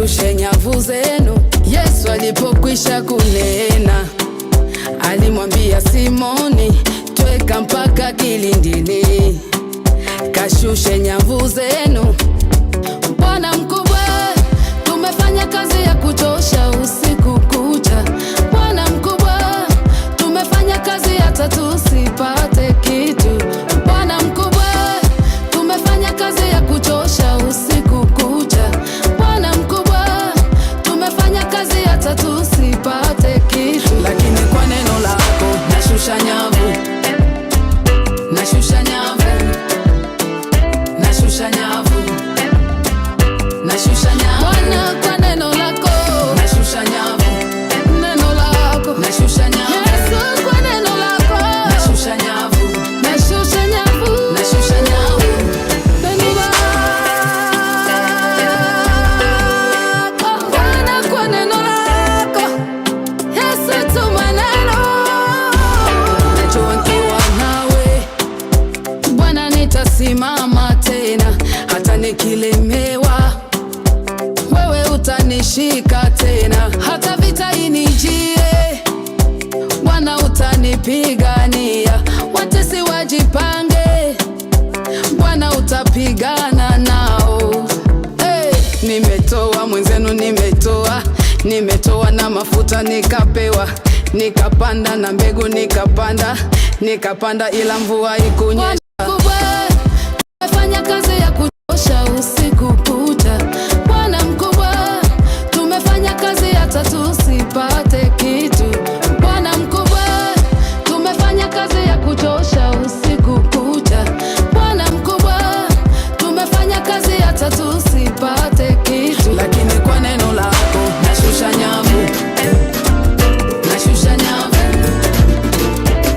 kashushe nyavu zenu. Yesu alipokwisha kunena, alimwambia Simoni, tweka mpaka kilindini, kashushe nyavu zenu. Bwana mkubwa, tumefanya kazi ya kuchosha usiku kucha. Bwana mkubwa, tumefanya kazi hata tusipate kitu. Bwana mkubwa, tumefanya kazi ya kuchosha usiku kucha. Bwana mkubwa, tumefanya kazi hata tusipate kitu. Lakini kwa neno lako nashusha nyavu, nashusha nyavu, nashusha nyavu, nashusha nyavu. Bwana, kwa neno lako nashusha nyavu, neno lako nashusha nyavu. Yesu, kwa neno lako nashusha nyavu, nashusha nyavu, nashusha nyavu. Neno lako Bwana, kwa neno lako Yesu, tuma neno. Najua nikiwa nawe Bwana nitasimama tena, hata nikilemewa wewe utanishika tena. Hata vita inijie Bwana utanipigania. Watesi wajipange, Bwana utapigana nao. Hey, nimetoa mwenzenu, nimetoa na mafuta nikapewa, nikapanda na mbegu nikapanda ila mvua ikunyesha.